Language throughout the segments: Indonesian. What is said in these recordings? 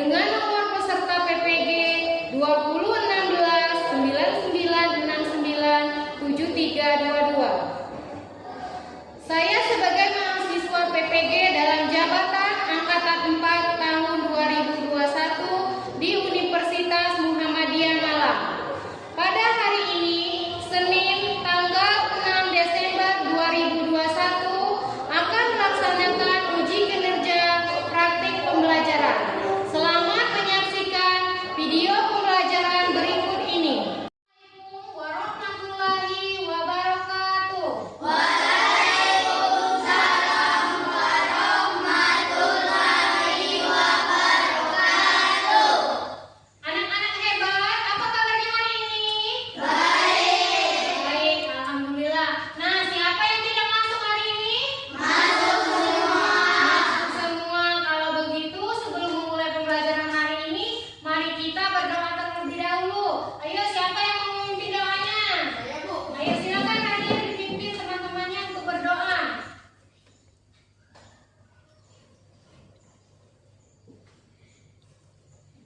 dengan nomor peserta PPG 201699697322. Saya sebagai mahasiswa PPG dalam jabatan Angkatan 4 tahun 2021 di Universitas Muhammadiyah Malang. Pada hari ini, Senin tanggal 6 Desember 2021, akan melaksanakan uji kinerja praktik pembelajaran. Selamat menyaksikan video pembelajaran berikut ini. Assalamualaikum warahmatullahi wabarakatuh. Waalaikumsalam warahmatullahi wabarakatuh. Anak-anak hebat, apa kabarnya hari ini? Baik. Baik, alhamdulillah. Nah, siapa yang tidak masuk hari ini? Masuk semua. Masuk semua. Kalau begitu, sebelum memulai pembelajaran hari ini, mari kita berdoa terlebih dahulu. Ayo, siapa yang mau memimpin doanya? Saya, Bu. Ayo, silakan hadir dipimpin teman-temannya untuk berdoa.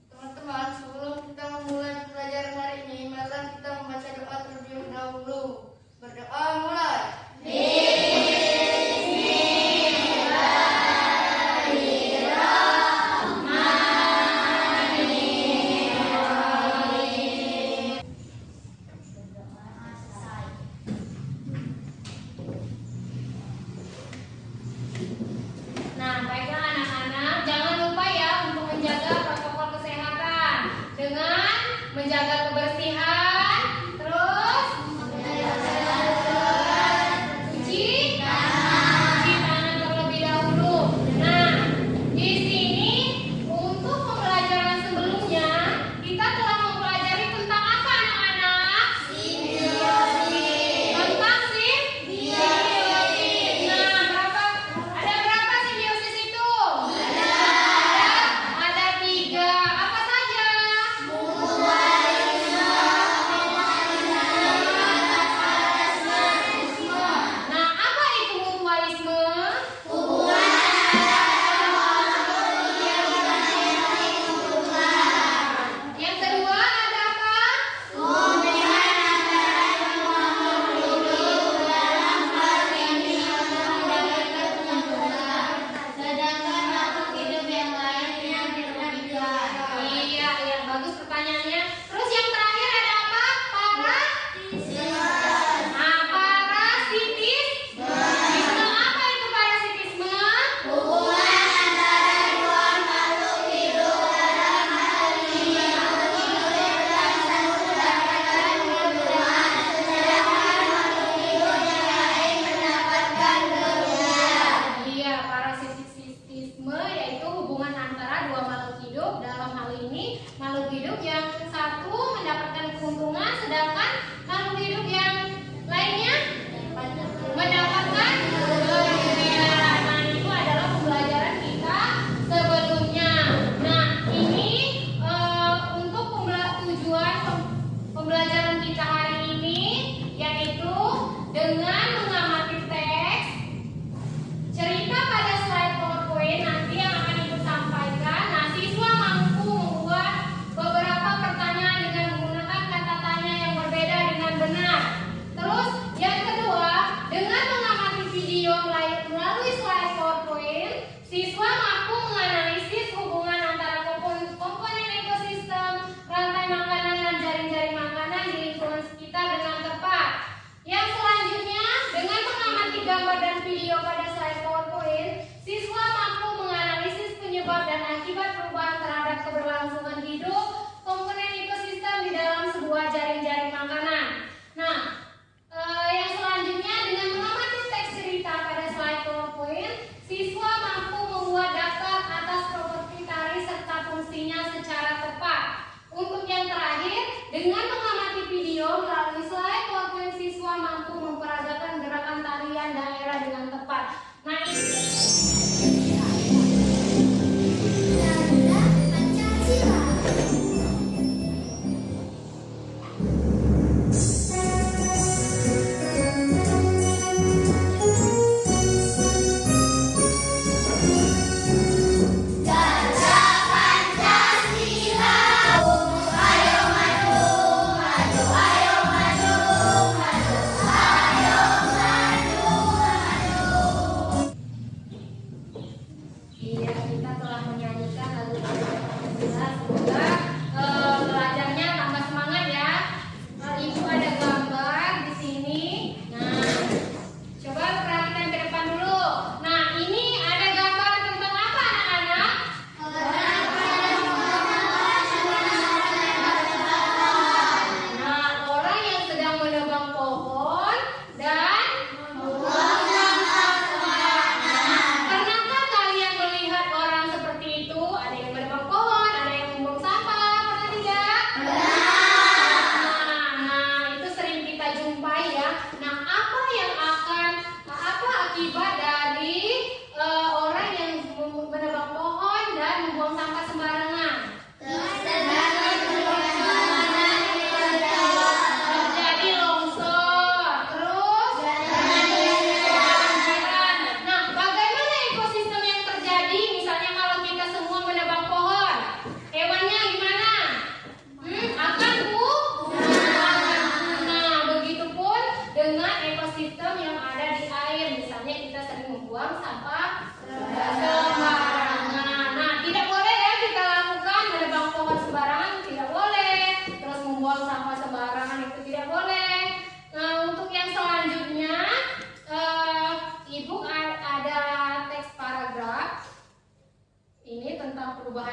Teman-teman, sebelum kita memulai pelajaran hari ini, marilah kita membaca doa terlebih dahulu. Berdoa mulai. Nah, baiklah anak-anak, jangan lupa ya untuk menjaga protokol kesehatan dengan menjaga kebersihan, terus cuci tangan terlebih dahulu. Nah, di sini untuk pembelajaran sebelumnya kita telah mempelajari tentang apa anak-anak? Tentang simbiosis. Nah, ada berapa simbiosis itu? Ada 3. Apa saja? Nah, apa itu mutualisme? Yang kedua ada apa? Sedangkan makhluk hidup yang lainnya dirugikan. Iya, yang bagus pertanyaannya. Terus yang terakhir ada apa? Parasitisme. Apa itu parasitisme? Hubungan antara dua makhluk hidup dalam hal ini makhluk hidup yang satu mendapatkan keuntungan, sedangkan makhluk hidup yang lain mendapatkan kerugian. Iya, parasitisme yaitu hubungan antara dua makhluk hidup. Dalam hal ini, makhluk hidup yang satu mendapatkan keuntungan, sedangkan makhluk hidup yang lainnya mendapatkan kerugian. Nah, itu adalah pembelajaran kita sebelumnya. Nah, ini untuk tujuan pembelajaran kita hari ini, yaitu dengan mengamati teks, cerita pada slide PowerPoint nanti yang akan Ibu sampaikan. Nah, siswa mampu membuat beberapa pertanyaan dengan menggunakan kata tanya yang berbeda dengan benar. Terus, yang kedua, dengan mengamati video melalui slide PowerPoint, siswa mampu menganalisis hubungan antara komponen ekosistem, rantai makanan, dan jaring-jaring makanan di lingkungan sekitar dengan tepat. Yang selanjutnya, dengan mengamati gambar dan video pada slide PowerPoint, siswa mampu menganalisis penyebab dan akibat perubahan terhadap keberlangsungan hidup komponen ekosistem di dalam sebuah jaring-jaring makanan. Nah, yang selanjutnya, dengan mengamati teks cerita pada slide PowerPoint, siswa mampu membuat daftar atas properti tari serta fungsinya secara tepat. Untuk yang terakhir, dengan mengamati video melalui slide PowerPoint, siswa mampu memperagakan gerakan tarian daerah dengan tepat. Nah, ini Pancasila.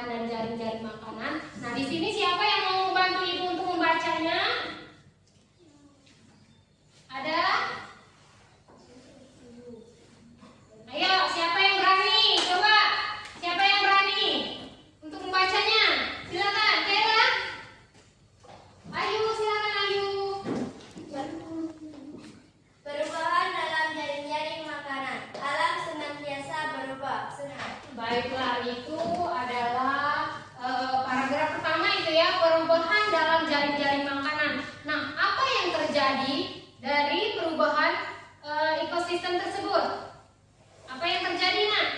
tumbuhan dan jaring-jaring makanan. Nah, di sini siapa yang mau bantu Ibu untuk membacanya? Ada? Ayo, siapa yang berani? Coba, siapa yang berani untuk membacanya? Silakan, Kayla. Ayu, silakan Ayu. Perubahan dalam jaring-jaring makanan. Alam senantiasa berubah. Baiklah, itu adalah paragraf pertama itu ya, perubahan dalam jaring-jaring makanan. Nah, apa yang terjadi dari perubahan ekosistem tersebut? Apa yang terjadi, Nak?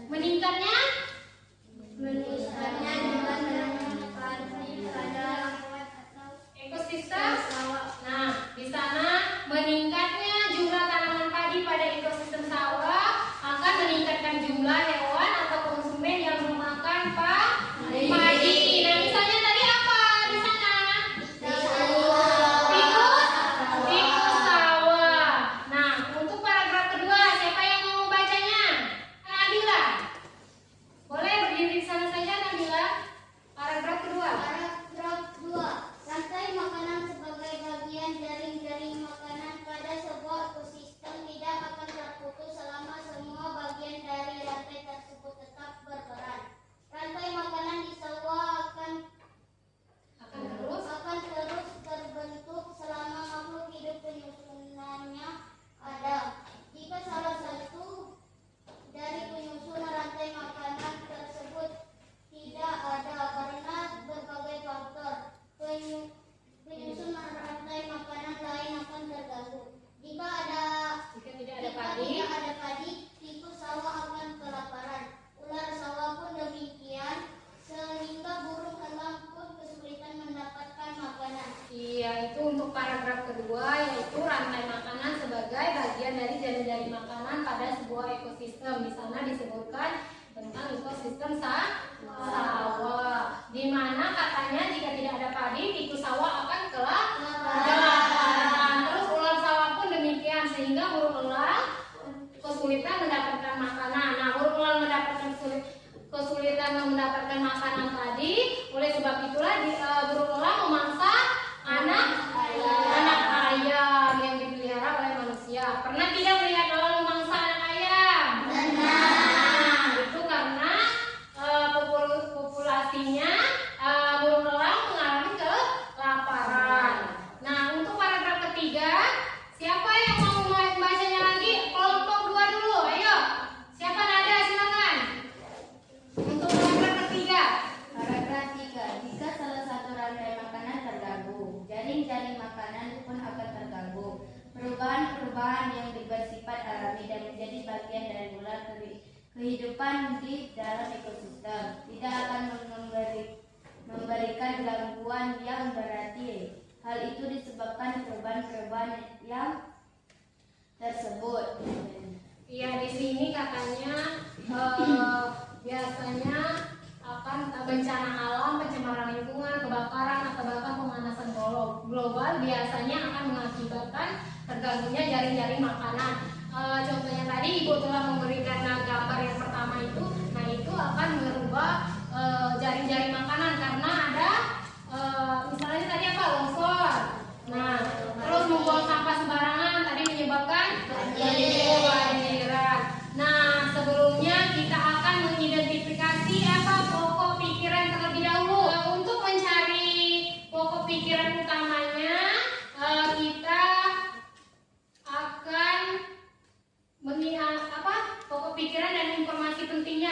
Meningkatnya? Meningkatnya jumlah Ekosistem. Nah, di sana meningkatnya jumlah tanaman padi pada ekosistem sawah akan meningkatkan jumlah hewan atau konsumen yang memakan padi. Nah, misalnya tadi apa di sana? Tikus sawah. Nah, untuk paragraf kedua, siapa yang mau membacanya? Nabila. Boleh berdiri di sana saja, Nabila. Paragraf kedua. Paragraf 2. Rantai makanan sebagai bagian jaring-jaring makanan pada sebuah ekosistem tidak akan terputus selama semua bagian dari rantai tersebut tetap berperan. Rantai makanan di sawah akan terus terbentuk selama makhluk hidup penyusunannya ada. Jika salah satu dari penyusun rantai makanan tersebut tidak ada karena berbagai faktor, penyusun rantai makanan lain akan terganggu. Jika Tidak ada padi, tikus sawah akan kelaparan. Ular sawah pun demikian, sehingga burung elang pun kesulitan mendapatkan makanan. Iya, itu untuk paragraf kedua, yaitu rantai makanan sebagai bagian dari jaring-jaring makanan pada sebuah ekosistem. Di sana disebutkan tentang ekosistem sawah, di mana katanya jika tidak ada padi, tikus sawah akan kelaparan. Terus ular sawah pun demikian, sehingga burung elang kesulitan mendapatkan makanan. Nah, burung elang kesulitan mendapatkan makanan tadi. Oleh sebab itulah burung elang memangsa anak ayam yang dipelihara oleh manusia. Pernah tidak melihat elang memangsa anak ayam? Nah, itu karena populasinya burung elang mengalami kelaparan. Nah, untuk paragraf ketiga, siapa yang mau membacanya lagi? Kelompok 2 dulu, ayo. Siapa Nada, silakan. Untuk paragraf ketiga. Paragraf 3. Jika salah satu rantai makanan terganggu, jaring-jaring makanan pun akan terganggu. Perubahan-perubahan yang bersifat alami dan menjadi bagian dari mula kehidupan di dalam ekosistem tidak akan memberikan gangguan yang berarti. Hal itu disebabkan perubahan-perubahan yang tersebut. Iya, di sini katanya biasanya akan bencana alam, pencemaran lingkungan, kebakaran atau bahkan pemanasan global biasanya akan mengakibatkan terganggunya jaring-jaring makanan. Contohnya tadi Ibu telah memberikan gambar yang pertama itu, nah itu akan merubah jaring-jaring makanan karena ada misalnya tadi apa, longsor. Nah, terus membuang sampah sembarangan tadi menyebabkan banjiran. Nah, sebelumnya kita akan mengidentifikasi apa pokok pikiran terlebih dahulu. Untuk mencari pokok pikiran utamanya, kita akan mengingat pokok pikiran dan informasi pentingnya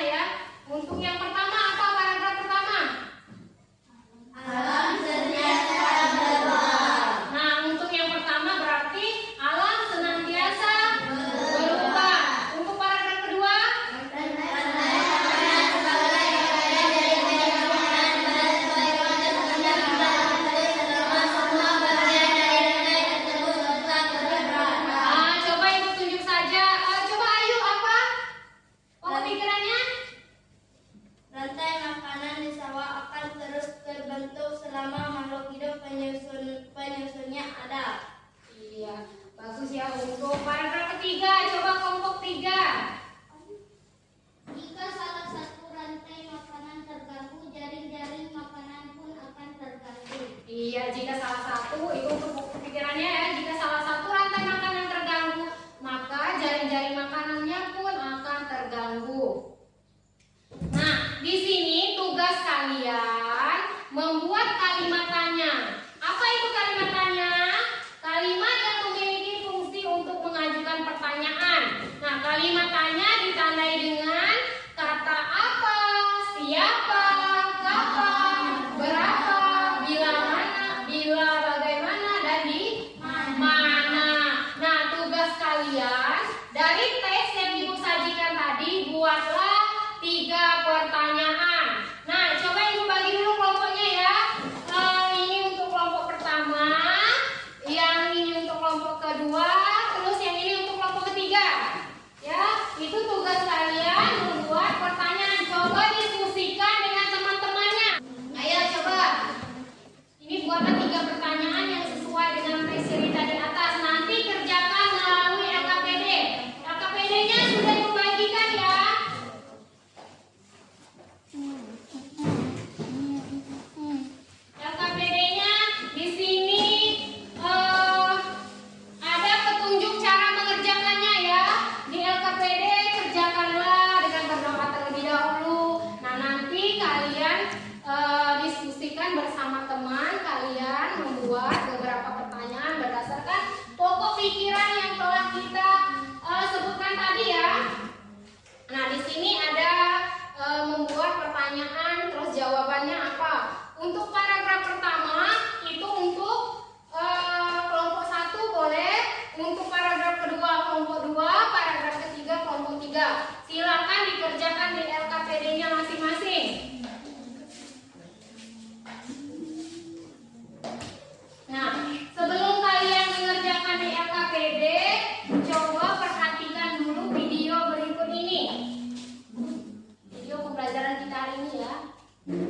Halo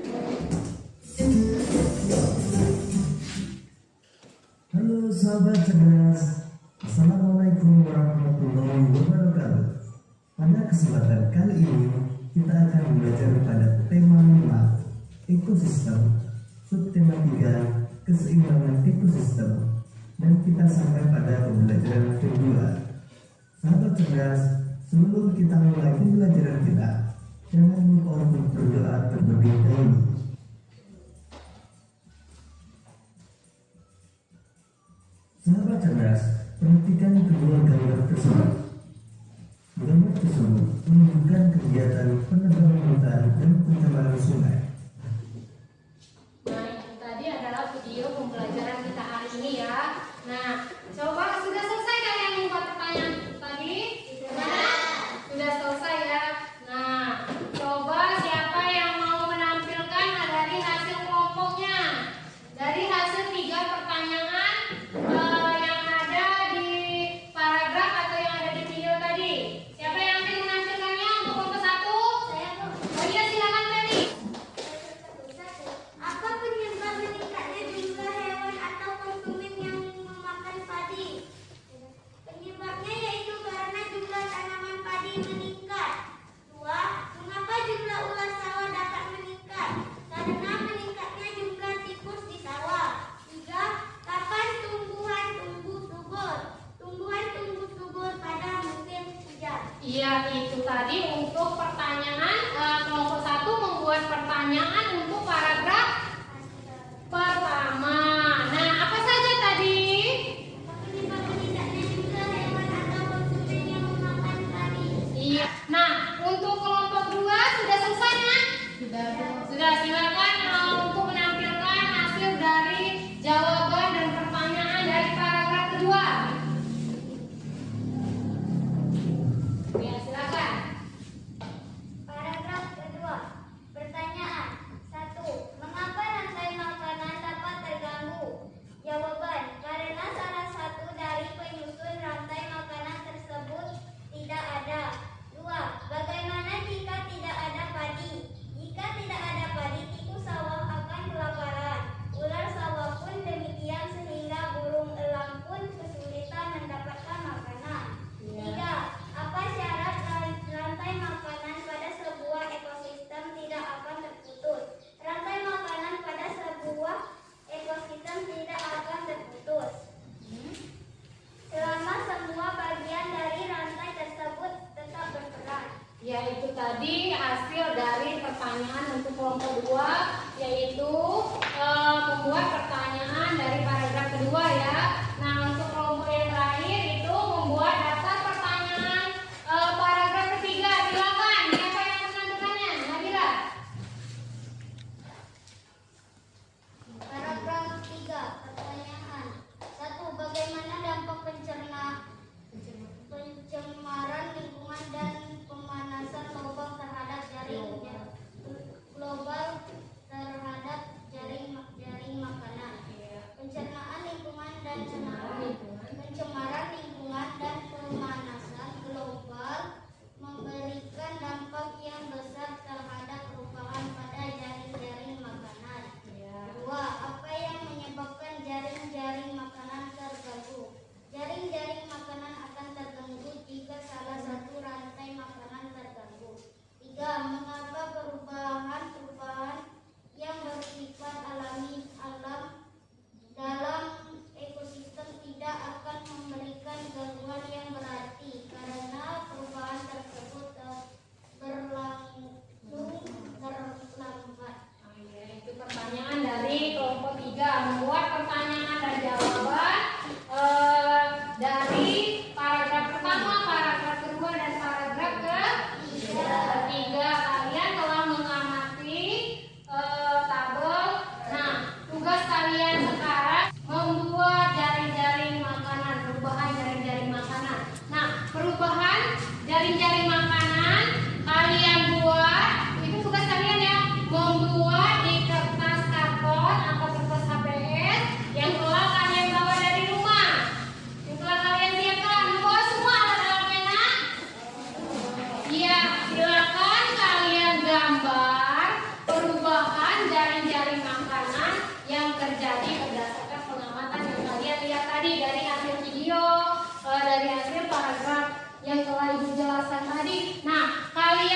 sahabat cerdas, Assalamualaikum warahmatullahi wabarakatuh. Pada kesempatan kali ini kita akan belajar pada tema 5 ekosistem, subtema 3 keseimbangan ekosistem, dan kita sampai pada pembelajaran kedua. Sahabat cerdas, sebelum kita mulai pembelajaran kita, jangan lupa untuk berdoa terlebih dahulu. Sahabat cerdas, perhatikan kedua gambar tersebut. Gambar tersebut menunjukkan kegiatan penebangan hutan dan pencemaran sungai. Nah, itu tadi adalah video pembelajaran kita hari ini ya. Nah, coba sudah selesai kalian membuat pertanyaan tadi? Sudah selesai ya. Nah, coba siapa yang mau menampilkan dari hasil kelompoknya? Dari hasil 3 pertanyaan yang ada di paragraf atau yang ada di video tadi. Siapa yang akan menampilkannya untuk kelompok 1? Saya Bu. Oh iya, silakan Feli. Apa penyebab meningkatnya jumlah hewan atau konsumen yang memakan padi? Penyebabnya yaitu karena jumlah tanaman padi meningkat. 2. Mengapa jumlah ulat sawah dapat meningkat? Karena meningkatnya jumlah tikus di sawah. 3. Kapan tumbuhan tumbuh subur? Tumbuhan tumbuh subur pada musim hujan. Iya, itu tadi untuk pertanyaan kelompok 1 membuat pertanyaan untuk paragraf pertama. Nah, apa saja tadi? Penyebab meningkatnya jumlah hewan atau konsumen yang memakan padi. Iya. Nah, untuk kelompok 2 sudah selesai kan? Sudah, Bu. Sudah, silakan untuk menampilkan hasil dari jawaban dan pertanyaan dari paragraf kedua. Ya, silakan. Paragraf kedua. Pertanyaan 1. Mengapa rantai makanan dapat terganggu? Jawaban. Karena salah satu dari penyusun rantai makanan tersebut tidak ada. 2. Bagaimana jika tidak ada padi? Jika tidak ada padi, tikus sawah akan kelaparan. Ular sawah pun demikian sehingga burung elang pun kesulitan mendapatkan makanan. 3. Apa syarat rantai makanan pada sebuah ekosistem tidak akan terputus? Rantai makanan pada sebuah ekosistem tidak akan terputus selama semua bagian dari rantai tersebut tetap berperan. Ya, itu tadi hasil dari pertanyaan untuk kelompok 2, yaitu membuat pertanyaan dari paragraf kedua ya. Nah, untuk kelompok yang terakhir itu membuat daftar pertanyaan paragraf ketiga. Silakan, siapa yang menentukannya? Nabila. Paragraf 3. Pertanyaan 1. Bagaimana dampak pencemaran lingkungan dan pemanasan global terhadap jaring makanan? Pencernaan lingkungan dan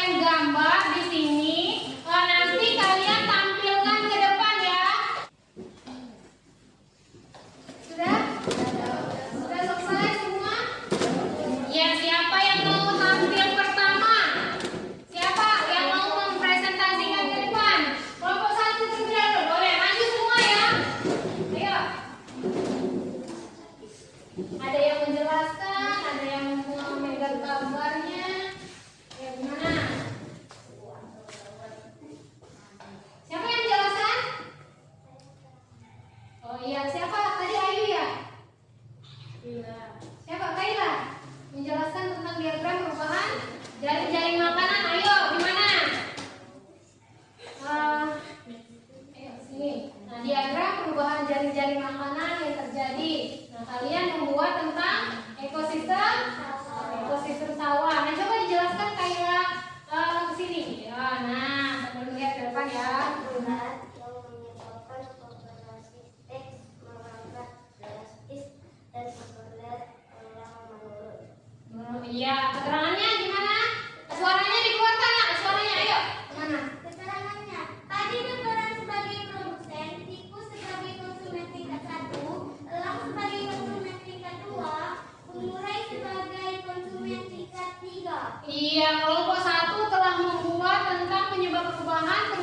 kalian gambar di sini, nanti kalian tampilkan ke depan ya. Sudah? Sudah selesai semua? Ya, siapa yang mau tampil pertama? Siapa yang mau mempresentasikan ke depan? Kelompok 1 terlebih dahulu. Boleh maju semua ya. Ayo. Ada yang menjelaskan, ada yang memegang gambarnya. Ya, gimana? Siapa yang menjelaskan? Oh iya, siapa? Tadi Ayu ya? Iya. Siapa? Kaila? Menjelaskan tentang diagram perubahan jaring-jaring makanan. Ayo, gimana? Ayo sini. Nah, diagram perubahan jaring-jaring makanan yang terjadi. Nah, kalian membuat tentang ekosistem sawah. Nah, coba dijelaskan Kaila ke sini. Ya, nah, sambil lihat ke depan ya. yang menyebabkan populasi teks merangkak drastis dan sekunder yang menurun. Iya, keterangannya gimana? Suaranya dikeluarkan nggak? Suaranya, ayo. Mana? Keterangannya, padi berperan sebagai produsen, tikus sebagai konsumen tingkat 1, elang sebagai konsumen tingkat 2, pengurai sebagai konsumen tingkat 3. Iya, kelompok 1 telah membuat tentang penyebab perubahan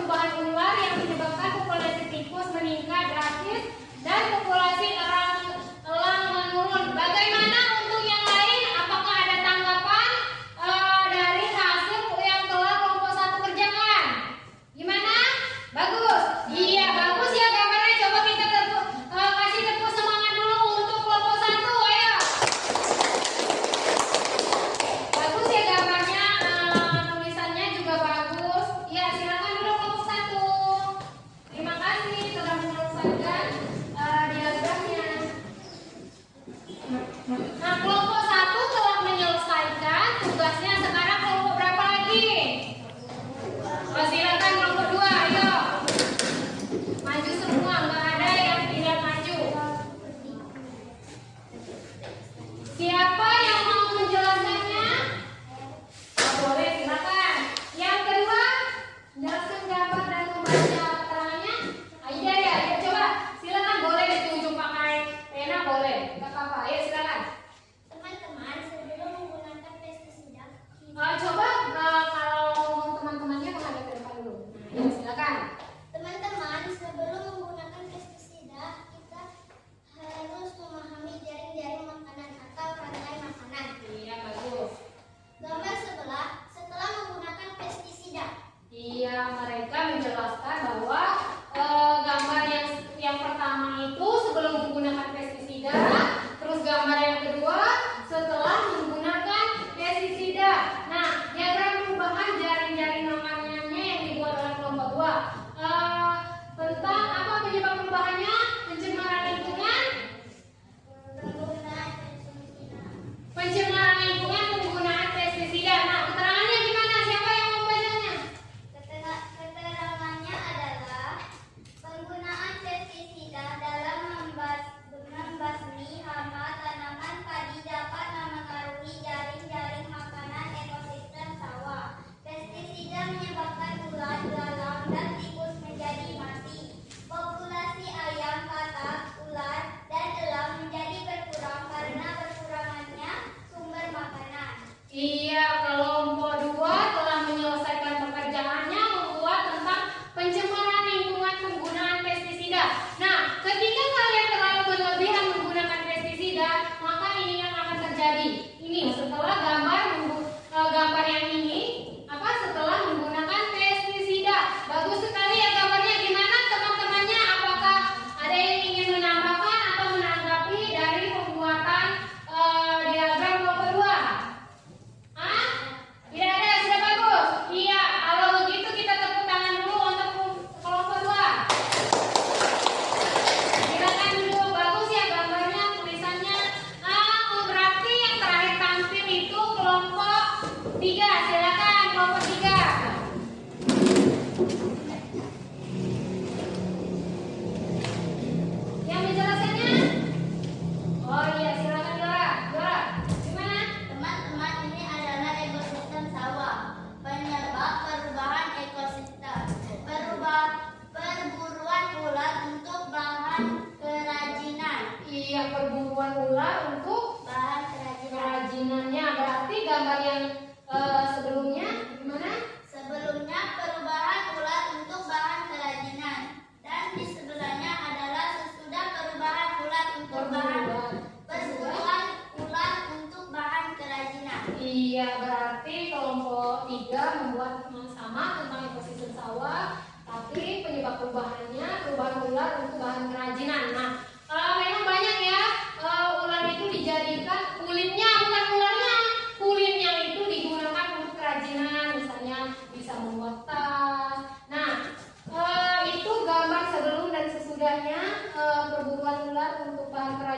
ular yang menyebabkan populasi tikus meningkat drastis dan populasi elang menurun. Bagaimana untuk yang lain? Apakah ada tanggapan dari hasil yang telah kelompok 1 kerjakan? Gimana? Bagus. Iya, bagus ya gambarnya. Coba kita kasih tepuk semangat dulu untuk kelompok 1. Ayo. Bagus ya gambarnya, tulisannya juga bagus. Ya, silakan dulu kelompok 1. Terima kasih telah menyelesaikan diagram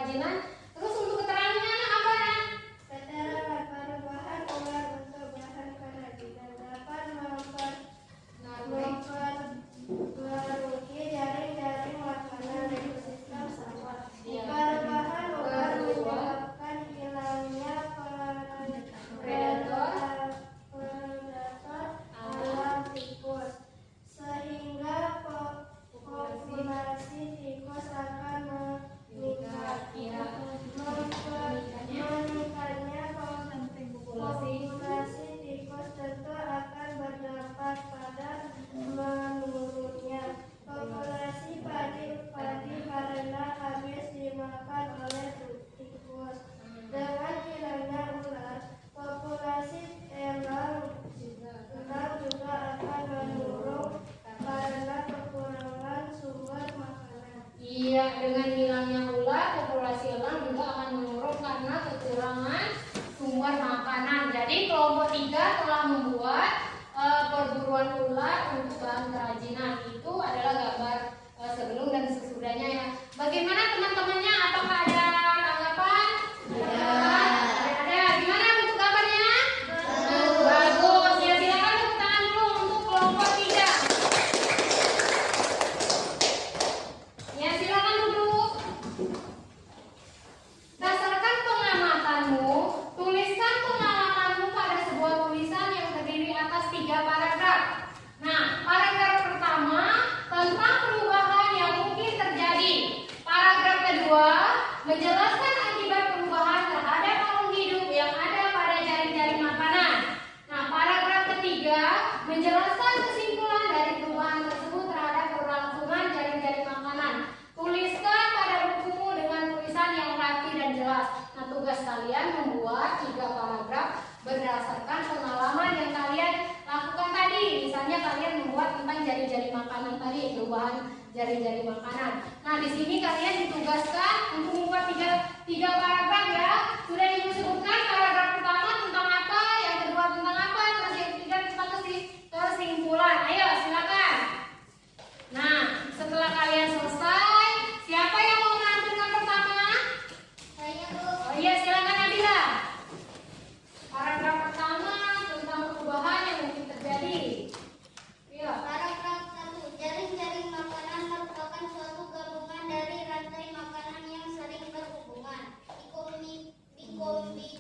kerajinan. Terus untuk keterangannya apa Nak? Keterangan perubahan ular untuk bahan kerajinan dapat memperbaiki jaring-jaring makanan ekosistem sawah. Perubahan ular menyebabkan hilangnya predator alam tikus, sehingga populasi tikus akan meningkat. Meningkatnya populasi tikus tentu akan berdampak pada menurunnya populasi padi karena habis dimakan oleh tikus. Dengan hilangnya ular, populasi elang juga akan menurun karena kekurangan sumber makanan. Iya, dengan hilangnya ular, populasi elang juga akan menurun karena kekurangan sumber makanan. Jadi kelompok 3 telah membuat perburuan ular untuk bahan kerajinan. Itu adalah gambar sebelum dan sesudahnya ya. Bagaimana teman-temannya? Apakah ada tanggapan? Ada. Gimana bentuk gambarnya? Bagus. Ya, silakan tepuk tangan dulu untuk kelompok 3. Ya, silakan duduk. Berdasarkan pengamatanmu, tuliskan pengalamanmu pada sebuah tulisan yang terdiri atas 3 paragraf. Nah, paragraf pertama tentang perubahan yang mungkin terjadi. Paragraf kedua menjelaskan akibat perubahan terhadap makhluk hidup yang ada pada jaring-jaring makanan. Nah, paragraf ketiga menjelaskan kesimpulan dari perubahan tersebut terhadap kelangsungan jaring-jaring makanan. Tuliskan pada bukumu dengan tulisan yang rapi dan jelas. Nah, tugas kalian membuat 3 paragraf berdasarkan pengalaman yang kalian lakukan tadi. Misalnya kalian membuat tentang jari-jari makanan tadi, perubahan jari-jari makanan. Nah, di sini kalian ditugaskan untuk membuat 3 paragraf ya. Sudah ibu sebutkan paragraf pertama tentang apa, yang kedua tentang apa, terus yang ketiga tentang kesimpulan. Ayo, silakan. Nah, setelah kalian selesai, siapa yang mau menampilkan pertama? Saya Bu. Oh iya, silakan Nabila. Paragraf pertama tentang perubahan yang mungkin terjadi. Iya. Paragraf 1. Jaring-jaring makanan merupakan suatu gabungan dari rantai makanan yang saling berhubungan. Dikombinasikan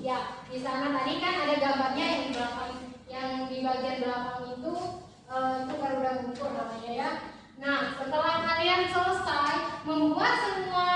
Ya, di sana tadi kan ada gambarnya yang di belakang, yang di bagian belakang itu garuda muncul namanya ya. Nah, setelah kalian selesai membuat semua